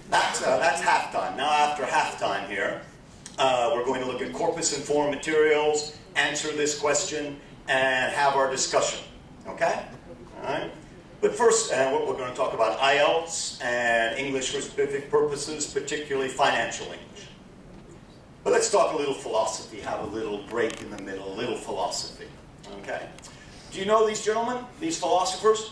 That's halftime. Now after halftime here, we're going to look at Corpus Informal materials, answer this question, and have our discussion. Okay? All right? But first, we're going to talk about Ielts and English for specific purposes, particularly financial English. But let's talk a little philosophy, have a little break in the middle, a little philosophy. Okay? Do you know these gentlemen, these philosophers?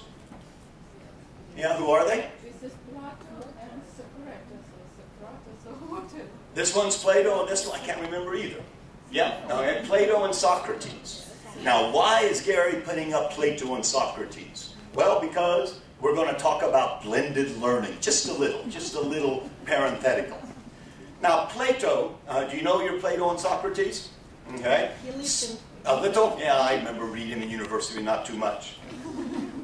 Yeah, who are they? This is Plato and Socrates, or whatever. This one's Plato, and this one I can't remember either. Yeah, okay, Plato and Socrates. Now, why is Gary putting up Plato and Socrates? Well, because we're going to talk about blended learning, just a little parenthetical. Now, Plato, do you know your Plato and Socrates? Okay. A little? Yeah, I remember reading in university, not too much.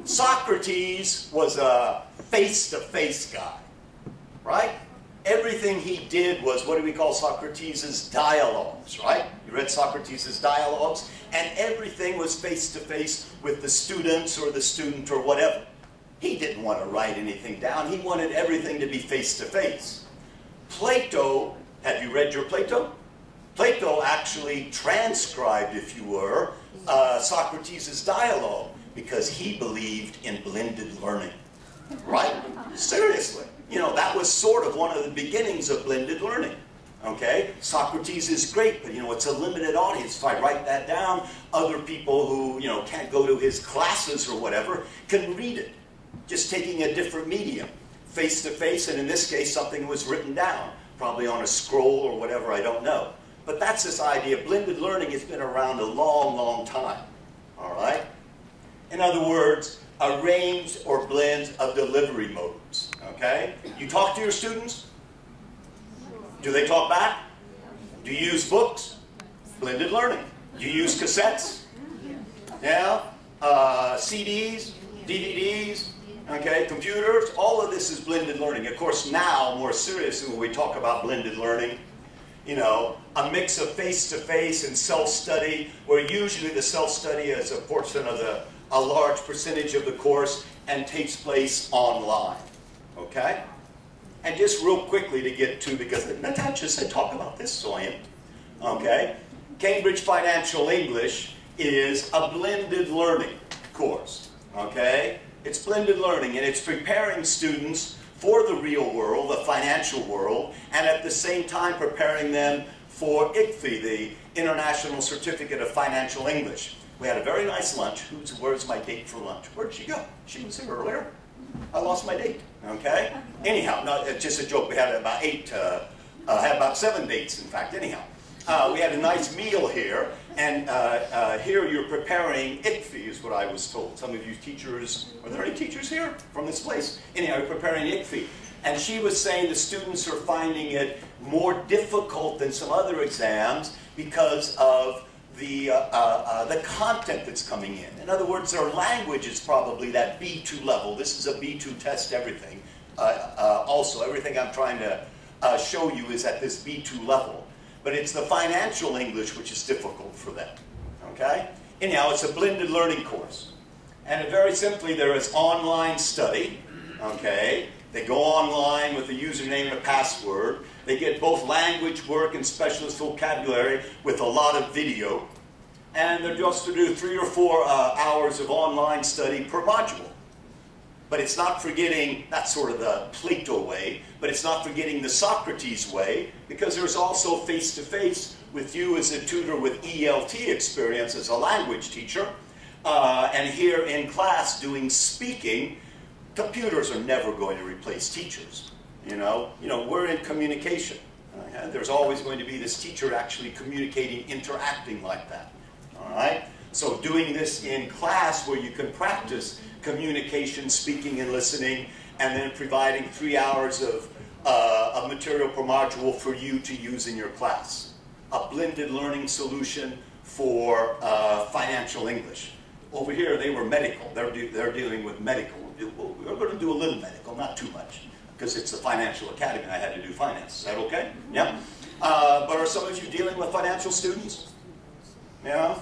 Socrates was a face-to-face guy, right? Everything he did was, what do we call Socrates' dialogues, right? You read Socrates' dialogues, and everything was face-to-face with the students or the student or whatever. He didn't want to write anything down. He wanted everything to be face-to-face. Plato, have you read your Plato? Plato actually transcribed, if you were, Socrates' dialogue because he believed in blended learning, right? Seriously. You know, that was sort of one of the beginnings of blended learning, okay? Socrates is great, but, you know, it's a limited audience. If I write that down, other people who, you know, can't go to his classes or whatever can read it, just taking a different medium, face-to-face, and in this case, something was written down, probably on a scroll or whatever, I don't know. But that's this idea. Blended learning has been around a long, long time, all right? In other words, arranged or blends of delivery modes, okay? You talk to your students? Do they talk back? Do you use books? Blended learning. Do you use cassettes? Yeah? CDs? DVDs? Okay? Computers? All of this is blended learning. Of course, now, more seriously, when we talk about blended learning, you know, a mix of face-to-face and self-study, where usually the self-study is a portion of a large percentage of the course and takes place online, okay? And just real quickly to get to, because Natasha said talk about this, so I am, okay? Cambridge Financial English is a blended learning course, okay? It's blended learning, and it's preparing students for the real world, the financial world, and at the same time preparing them for ICFE, the International Certificate of Financial English. We had a very nice lunch. Where's my date for lunch? Where'd she go? She was here earlier. I lost my date, okay? Anyhow, no, it's just a joke. We had about had about 7 dates, in fact, anyhow. We had a nice meal here, and here you're preparing ICFE, is what I was told. Some of you teachers, are there any teachers here from this place? Anyhow, you're preparing ICFE. And she was saying the students are finding it more difficult than some other exams because of the content that's coming in. In other words, their language is probably that B2 level. This is a B2 test, everything. Also, everything I'm trying to show you is at this B2 level. But it's the financial English which is difficult for them, okay? Anyhow, it's a blended learning course. And very simply, there is online study, okay? They go online with a username and a password. They get both language work and specialist vocabulary with a lot of video. And they're just to do 3 or 4 hours of online study per module. But it's not forgetting, that's sort of the Plato way, but it's not forgetting the Socrates way, because there's also face-to-face with you as a tutor with ELT experience as a language teacher. And here in class doing speaking, computers are never going to replace teachers. You know, we're in communication. There's always going to be this teacher actually communicating, interacting like that. All right? So doing this in class where you can practice communication, speaking and listening, and then providing 3 hours of material per module for you to use in your class. A blended learning solution for financial English. Over here, they were medical. They're dealing with medical. We're going to do a little medical, not too much, because it's the financial academy. I had to do finance. Is that okay? Yeah? But are some of you dealing with financial students? Yeah?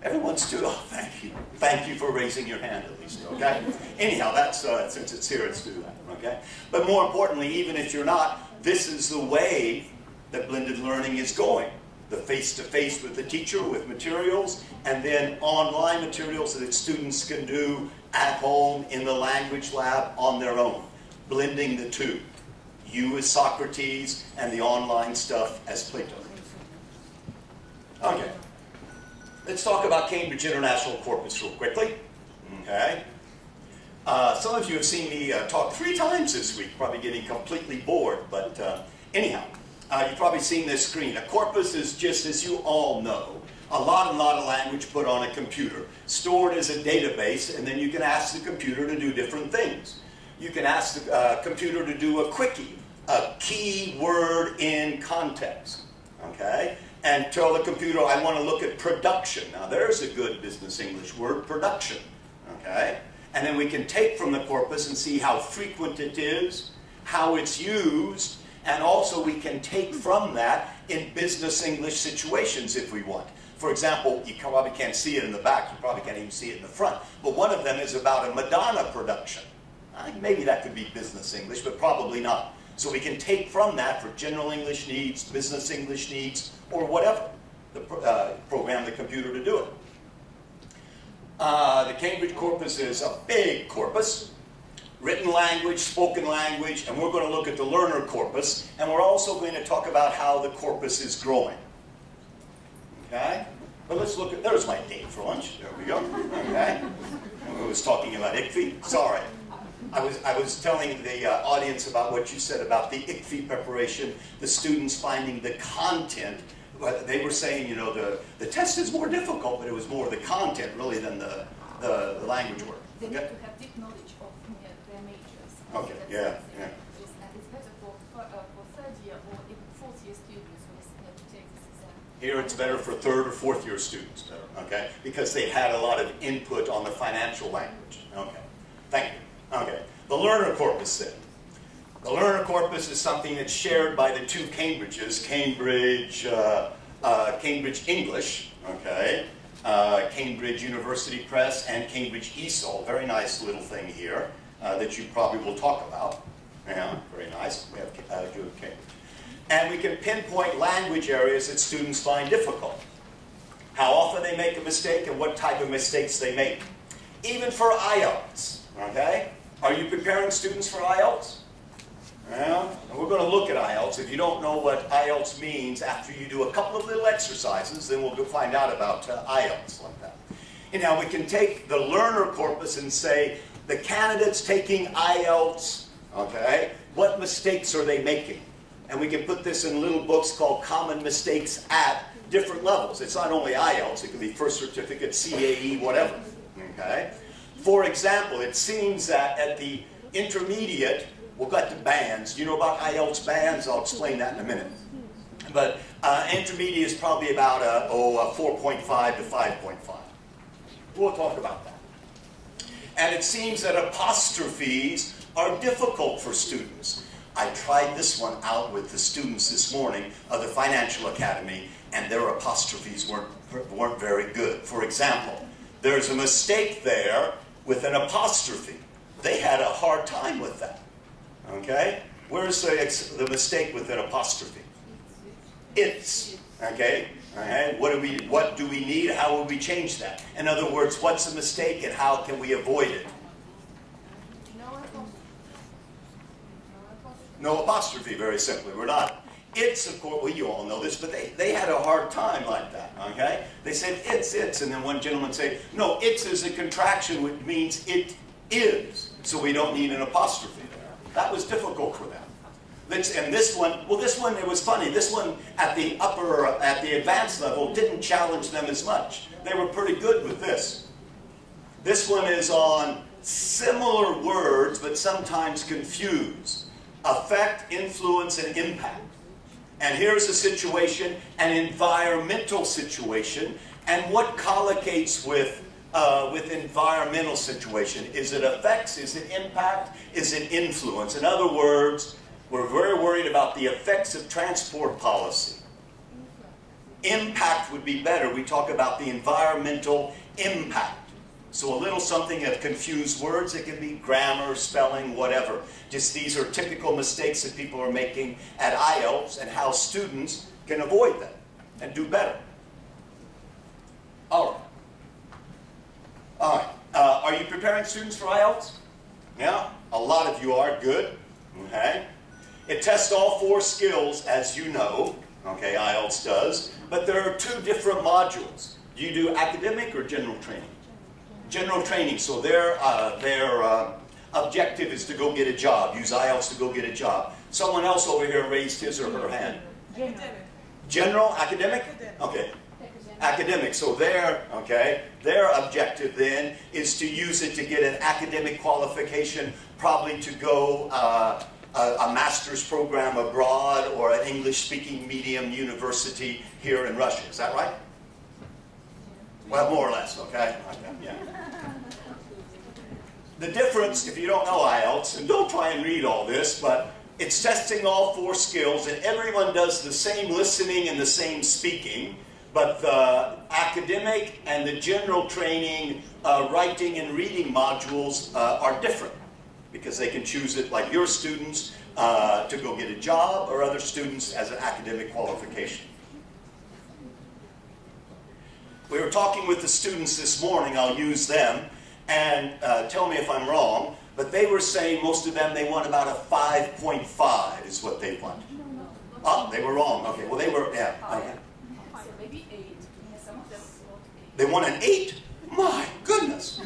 Everyone's doing, oh, thank you. Thank you for raising your hand at least, okay? Anyhow, that's, since it's here, let's do that, Okay? But more importantly, even if you're not, this is the way that blended learning is going. The face-to-face with the teacher, with materials, and then online materials that students can do at home in the language lab on their own. Blending the two. You as Socrates and the online stuff as Plato. Okay. Let's talk about Cambridge International Corpus real quickly. Okay. Some of you have seen me talk 3 times this week, probably getting completely bored, but anyhow, you've probably seen this screen. A corpus is just, as you all know, a lot of language put on a computer, stored as a database, and then you can ask the computer to do different things. You can ask the computer to do a quickie, a key word in context, okay? And tell the computer, I want to look at production. Now there's a good business English word, production, okay? And then we can take from the corpus and see how frequent it is, how it's used, and also we can take from that in business English situations if we want. For example, you probably can't see it in the back, you probably can't even see it in the front, but one of them is about a Madonna production. Maybe that could be business English, but probably not. So we can take from that for general English needs, business English needs, or whatever, program the computer to do it. The Cambridge corpus is a big corpus, written language, spoken language, and we're going to look at the learner corpus, and we're also going to talk about how the corpus is growing. Okay? But let's look at, there's my date for lunch, there we go, okay? I was talking about ICFE, sorry. I was telling the audience about what you said about the ICFE preparation, the students finding the content. They were saying, you know, the test is more difficult, but it was more the content really than the language work. They Okay? need to have deep knowledge of their majors. Okay, yeah, yeah. And it's better for third year or even fourth year students who have to take this exam. Here it's better for third or fourth year students, okay? Because they had a lot of input on the financial language. Okay, thank you. Okay, the learner corpus then. The learner corpus is something that's shared by the 2 Cambridges, Cambridge English, okay, Cambridge University Press, and Cambridge ESOL. Very nice little thing here that you probably will talk about. Yeah, very nice. We have good Cambridge. And we can pinpoint language areas that students find difficult. How often they make a mistake and what type of mistakes they make. Even for Ielts, okay? Are you preparing students for Ielts? Yeah, and we're going to look at Ielts. If you don't know what Ielts means, after you do a couple of little exercises, then we'll go find out about Ielts like that. And now we can take the learner corpus and say, the candidates taking Ielts, okay, what mistakes are they making? And we can put this in little books called Common Mistakes at different levels. It's not only Ielts, it could be first certificate, CAE, whatever, okay? For example, it seems that at the intermediate, we'll get to bands. You know about IELTS bands? I'll explain that in a minute. But intermediate is probably about a 4.5 to 5.5. We'll talk about that. And it seems that apostrophes are difficult for students. I tried this one out with the students this morning of the Financial Academy, and their apostrophes weren't very good. For example, there's a mistake there with an apostrophe. They had a hard time with that. Okay? Where's the mistake with an apostrophe? It's. Okay? Alright? What do we need? How will we change that? In other words, what's the mistake and how can we avoid it? No apostrophe, very simply. We're not. It's, of course, well, you all know this, but they had a hard time like that, okay? They said it's, and then one gentleman said, no, it's is a contraction, which means it is, so we don't need an apostrophe there. That was difficult for them. And this one, well, this one, it was funny. This one at the advanced level didn't challenge them as much. They were pretty good with this. This one is on similar words, but sometimes confused. Affect, influence, and impact. And here's a situation, an environmental situation, and what collocates with environmental situation? Is it effects? Is it impact? Is it influence? In other words, we're very worried about the effects of transport policy. Impact would be better. We talk about the environmental impact. So a little something of confused words, it can be grammar, spelling, whatever. Just these are typical mistakes that people are making at Ielts and how students can avoid them and do better. All right. All right. Are you preparing students for Ielts? Yeah? A lot of you are. Good. Okay. It tests all 4 skills, as you know. Okay, Ielts does. But there are 2 different modules. Do you do academic or general training? General training. So their objective is to go get a job. Use Ielts to go get a job. Someone else over here raised his or her hand. General, academic? Okay. Academic. So their objective then is to use it to get an academic qualification, probably to go a master's program abroad or an English-speaking medium university here in Russia. Is that right? Well, more or less, okay? Yeah. The difference, if you don't know Ielts, and don't try and read all this, but it's testing all 4 skills, and everyone does the same listening and the same speaking, but the academic and the general training, writing and reading modules are different, because they can choose it like your students to go get a job, or other students as an academic qualification. We were talking with the students this morning, I'll use them, and tell me if I'm wrong, but they were saying most of them, they want about a 5.5 is what they want. Oh, they were wrong. Okay, well they were, yeah. Okay. So maybe 8. Some of them want 8. They want an 8? My goodness.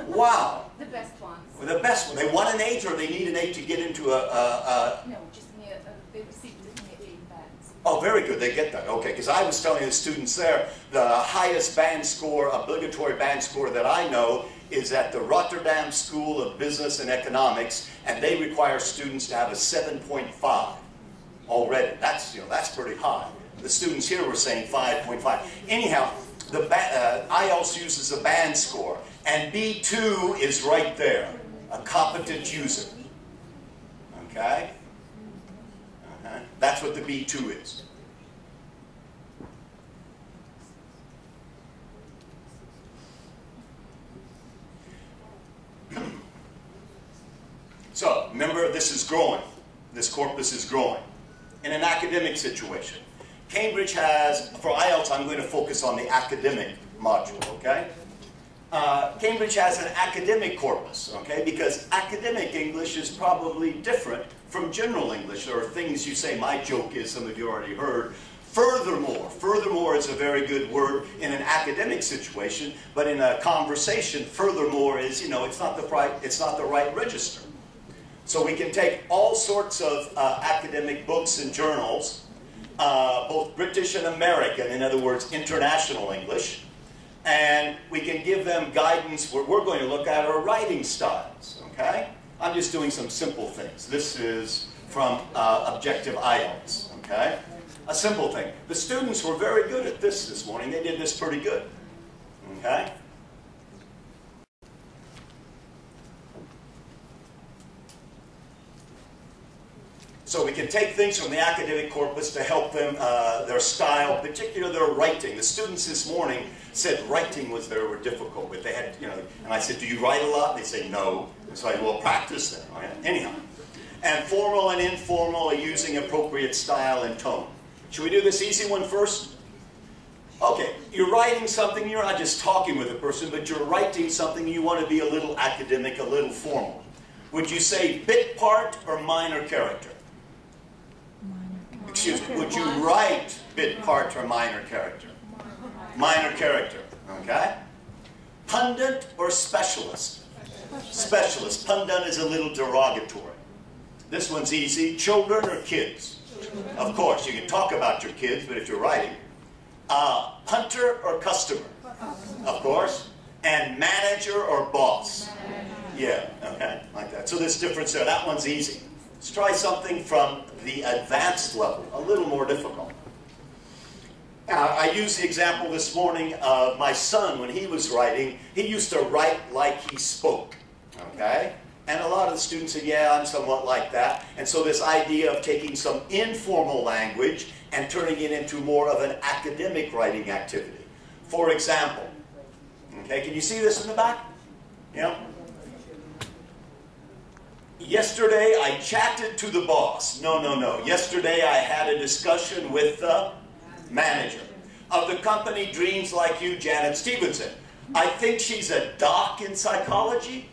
Wow. The best ones. Well, the best one. They want an 8 or they need an 8 to get into a No, just near, they received it near 8 bands. Oh, very good. They get that. Okay, because I was telling the students there, the highest band score, obligatory band score that I know is at the Rotterdam School of Business and Economics, and they require students to have a 7.5 already. That's pretty high. The students here were saying 5.5. Anyhow, the IELTS uses a band score, and B2 is right there, a competent user. Okay? That's what the B2 is. So, remember, this is growing. This corpus is growing. In an academic situation, Cambridge has, for IELTS, I'm going to focus on the academic module, okay? Cambridge has an academic corpus, okay? Because academic English is probably different from general English. There are things you say, my joke is, some of you already heard, furthermore is a very good word in an academic situation, but in a conversation, furthermore is, it's not the right register. So we can take all sorts of academic books and journals, both British and American, in other words, international English, and we can give them guidance. What we're going to look at are writing styles, okay? I'm just doing some simple things. This is from Objective IELTS, okay? A simple thing. The students were very good at this morning. They did this pretty good, okay? So we can take things from the academic corpus to help them, their style, particularly their writing. The students this morning said writing was they were difficult with. They had, and I said, do you write a lot? They say no. So I said, well, practice then. Okay. Anyhow. And formal and informal are using appropriate style and tone. Should we do this easy one first? Okay, you're writing something, you're not just talking with a person, but you're writing something, you want to be a little academic, a little formal. Would you say bit part or minor character? Excuse me, would you write bit part or minor character? Minor character, okay? Pundit or specialist? Specialist. Pundit is a little derogatory. This one's easy. Children or kids? Of course, you can talk about your kids, but if you're writing. Hunter or customer? Of course. And manager or boss? Yeah, okay, like that. So there's difference there. That one's easy. Let's try something from the advanced level, a little more difficult. I used the example this morning of my son when he was writing. He used to write like he spoke, okay? And a lot of the students said, yeah, I'm somewhat like that. And so this idea of taking some informal language and turning it into more of an academic writing activity. For example, okay, can you see this in the back? Yeah. Yesterday I chatted to the boss. No, no, no. Yesterday I had a discussion with the manager of the company Dreams Like You, Janet Stevenson. I think she's a doc in psychology.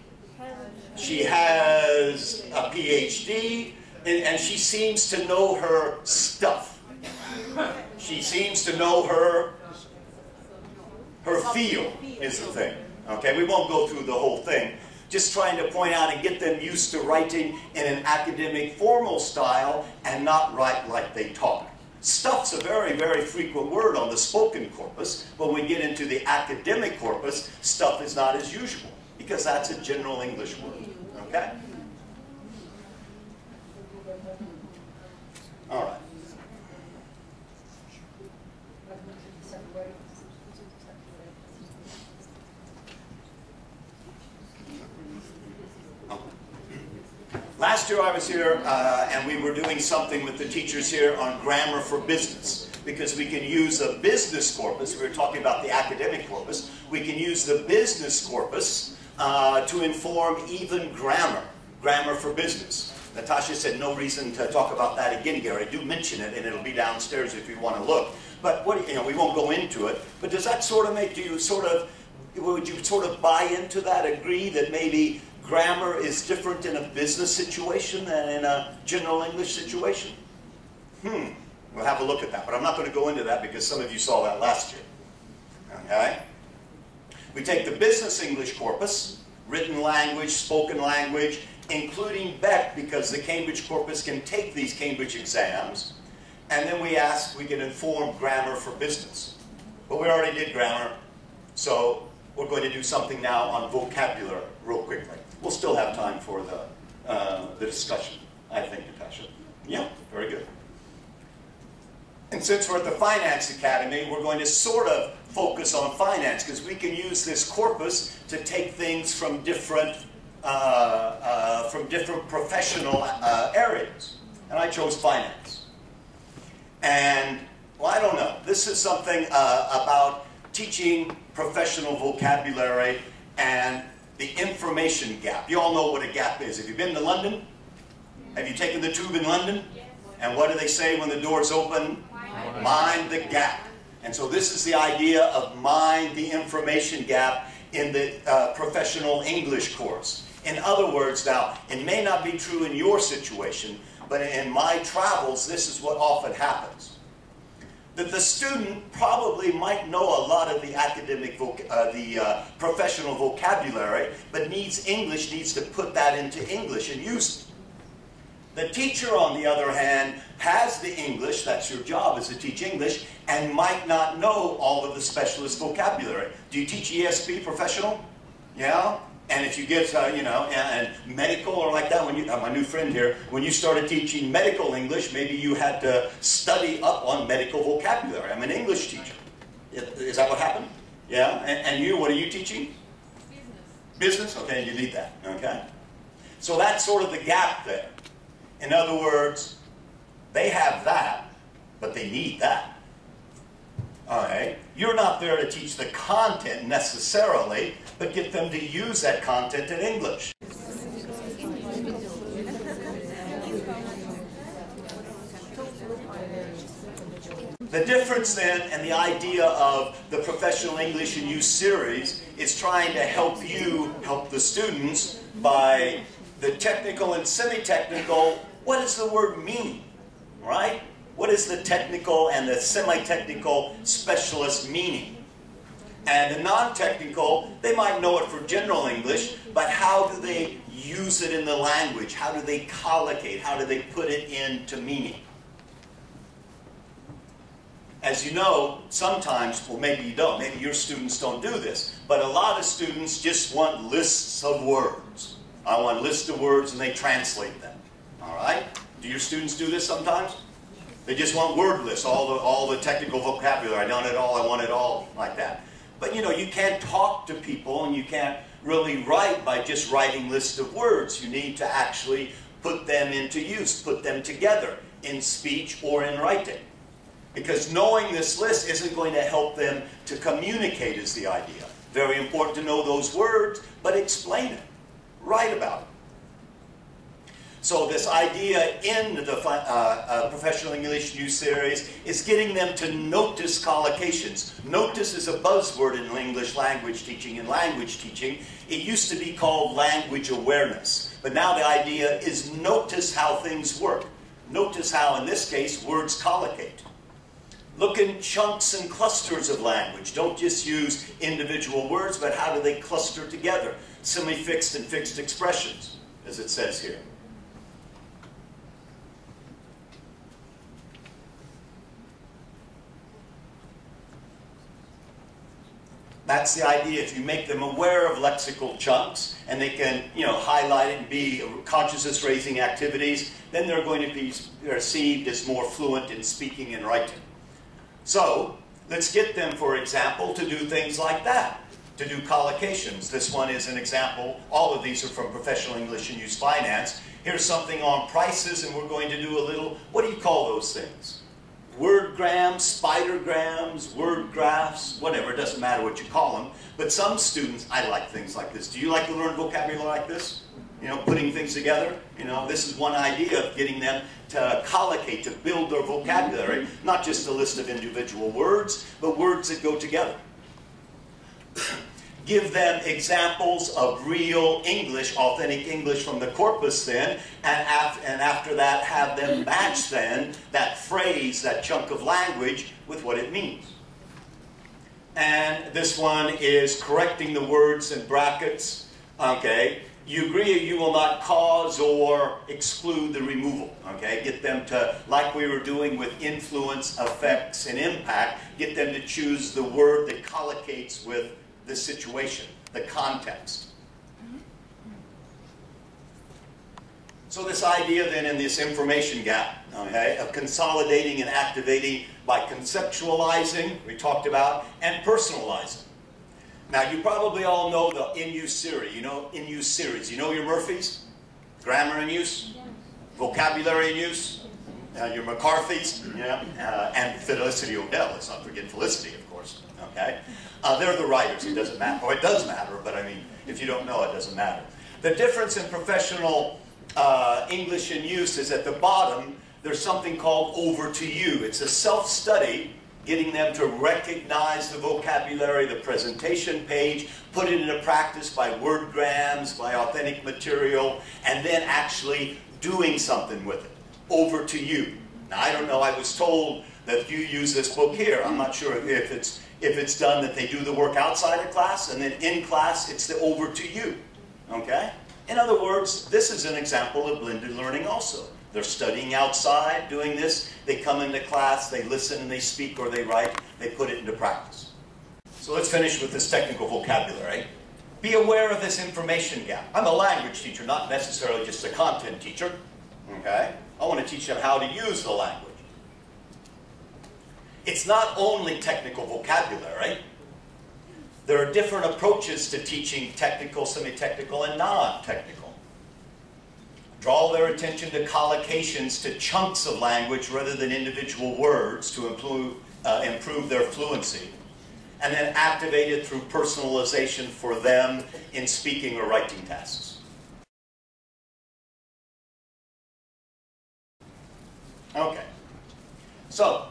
She has a PhD, and she seems to know her stuff. She seems to know her field is the thing. Okay, we won't go through the whole thing. Just trying to point out and get them used to writing in an academic formal style and not write like they talk. Stuff's a very, very frequent word on the spoken corpus. When we get into the academic corpus, stuff is not as usual because that's a general English word. Okay? All right. Last year I was here and we were doing something with the teachers here on grammar for business, because we can use a business corpus. We were talking about the academic corpus. We can use the business corpus to inform even grammar for business. Natasha said no reason to talk about that again, Gary. Do mention it and it'll be downstairs if you want to look. But what, we won't go into it. But does that sort of make you would you sort of buy into that, agree that maybe grammar is different in a business situation than in a general English situation? We'll have a look at that, but I'm not going to go into that because some of you saw that last year. Okay? We take the business English corpus, written language, spoken language, including Beck, because the Cambridge corpus can take these Cambridge exams, and then we can inform grammar for business. But we already did grammar, so we're going to do something now on vocabulary real quickly. We'll still have time for the discussion, I think, Natasha. Yeah, very good. And since we're at the Finance Academy, we're going to sort of focus on finance, because we can use this corpus to take things from different professional areas. And I chose finance. And, well, I don't know. This is something about teaching professional vocabulary and the information gap. You all know what a gap is. Have you been to London? Have you taken the tube in London? Yes. And what do they say when the doors open? Mind the gap. And so this is the idea of mind the information gap in the professional English course. In other words, now, it may not be true in your situation, but in my travels, this is what often happens. That the student probably might know a lot of the academic, professional vocabulary, but needs to put that into English and use it. The teacher, on the other hand, has the English, that's your job, is to teach English, and might not know all of the specialist vocabulary. Do you teach ESP professional? Yeah? And if you get, and medical or like that, when you, my new friend here, when you started teaching medical English, maybe you had to study up on medical vocabulary. I'm an English teacher. Is that what happened? Yeah? And you, what are you teaching? Business? Okay, you need that. Okay? So that's sort of the gap there. In other words, they have that, but they need that. All right? You're not there to teach the content necessarily, but get them to use that content in English. The difference then, and the idea of the Professional English in Use series, is trying to help you, help the students, by the technical and semi-technical. What does the word mean, right? What is the technical and the semi-technical specialist meaning? And the non-technical, they might know it for general English, but how do they use it in the language? How do they collocate? How do they put it into meaning? As you know, sometimes, well, maybe you don't, maybe your students don't do this, but a lot of students just want lists of words. I want a list of words and they translate them. All right? Do your students do this sometimes? They just want word lists, all the technical vocabulary. I want it all, I want it all, like that. But you know, you can't talk to people and you can't really write by just writing lists of words. You need to actually put them into use, put them together in speech or in writing. Because knowing this list isn't going to help them to communicate, is the idea. Very important to know those words, but explain it. Write about it. So this idea in the Professional English News Series is getting them to notice collocations. Notice is a buzzword in English language teaching and language teaching. It used to be called language awareness. But now the idea is notice how things work. Notice how, in this case, words collocate. Look in chunks and clusters of language. Don't just use individual words, but how do they cluster together? Semi-fixed and fixed expressions, as it says here. That's the idea. If you make them aware of lexical chunks and they can, highlight it and be consciousness-raising activities, then they're going to be perceived as more fluent in speaking and writing. So let's get them, for example, to do things like that, to do collocations. This one is an example. All of these are from Professional English and Use Finance. Here's something on prices, and we're going to do a little, what do you call those things? Wordgrams, spidergrams, word graphs, whatever, it doesn't matter what you call them. But some students, I like things like this. Do you like to learn vocabulary like this? Putting things together? This is one idea of getting them to collocate, to build their vocabulary, not just a list of individual words, but words that go together. Give them examples of real English, authentic English from the corpus then, and after that have them match then that phrase, that chunk of language, with what it means. And this one is correcting the words in brackets. Okay, you agree or you will not cause or exclude the removal. Okay, get them to, like we were doing with influence, effects, and impact, get them to choose the word that collocates with the situation, the context. So this idea then in this information gap, okay, of consolidating and activating by conceptualizing, we talked about, and personalizing. Now you probably all know the in-use series. In-use series. You know your Murphys? Grammar in use? Vocabulary in use? Your McCarthy's? And Felicity Odell. Let's not forget Felicity, of course. Okay? They're the writers. It doesn't matter. Or it does matter, but I mean, if you don't know, it doesn't matter. The difference in professional English in use is at the bottom, there's something called over to you. It's a self-study, getting them to recognize the vocabulary, the presentation page, put it into practice by wordgrams, by authentic material, and then actually doing something with it. Over to you. Now, I don't know. I was told that if you use this book here, I'm not sure if it's done that they do the work outside of class, and then in class, it's the over to you. Okay? In other words, this is an example of blended learning also. They're studying outside, doing this. They come into class, they listen and they speak or they write. They put it into practice. So let's finish with this technical vocabulary. Be aware of this information gap. I'm a language teacher, not necessarily just a content teacher. Okay? I want to teach them how to use the language. It's not only technical vocabulary. There are different approaches to teaching technical, semi-technical, and non-technical. Draw their attention to collocations, to chunks of language rather than individual words to improve their fluency. And then activate it through personalization for them in speaking or writing tasks. Okay. So,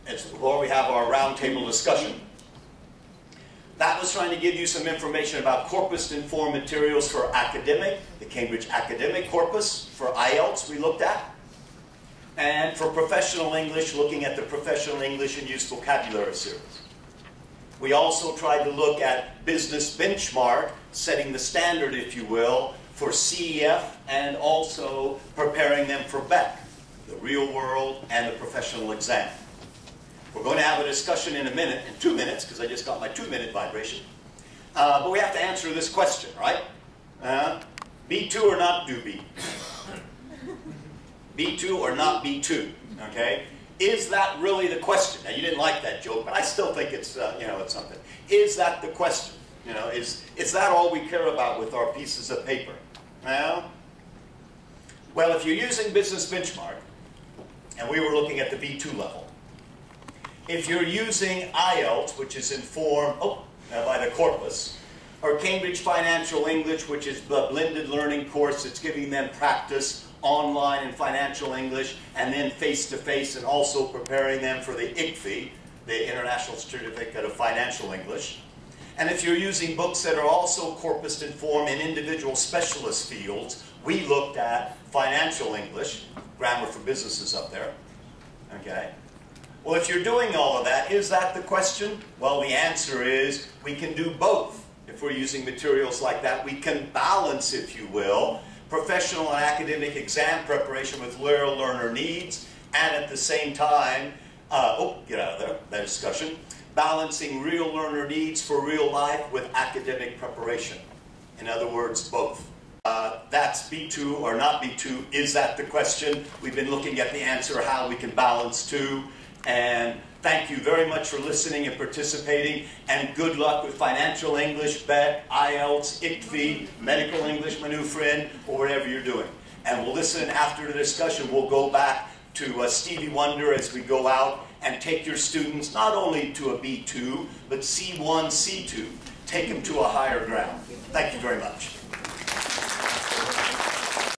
before we have our roundtable discussion, that was trying to give you some information about corpus informed materials for academic, the Cambridge Academic Corpus, for Ielts we looked at, and for professional English, looking at the Professional English and Use Vocabulary series. We also tried to look at business benchmark, setting the standard, if you will, for CEF, and also preparing them for BEC, the real world and the professional exam. We're going to have a discussion in a minute, in 2 minutes, because I just got my 2-minute vibration. But we have to answer this question, right? B2 or not do B? B2 or not B2, okay? Is that really the question? Now, you didn't like that joke, but I still think it's, it's something. Is that the question? Is that all we care about with our pieces of paper? Well, if you're using business benchmark, and we were looking at the B2 level, if you're using Ielts, which is Inform, by the Corpus, or Cambridge Financial English, which is the blended learning course that's giving them practice online in financial English and then face-to-face, and also preparing them for the ICFE, the International Certificate of Financial English. And if you're using books that are also Corpus Inform in individual specialist fields, we looked at financial English, grammar for businesses up there. Okay. Well, if you're doing all of that, is that the question? Well, the answer is we can do both. If we're using materials like that, we can balance, if you will, professional and academic exam preparation with real learner needs, and at the same time, get out of there, that discussion, balancing real learner needs for real life with academic preparation. In other words, both. That's B2 or not B2. Is that the question? We've been looking at the answer, how we can balance two. And thank you very much for listening and participating. And good luck with financial English, BET, Ielts, ICFE, medical English, my new friend, or whatever you're doing. And we'll listen after the discussion. We'll go back to Stevie Wonder as we go out and take your students not only to a B2, but C1, C2. Take them to a higher ground. Thank you very much.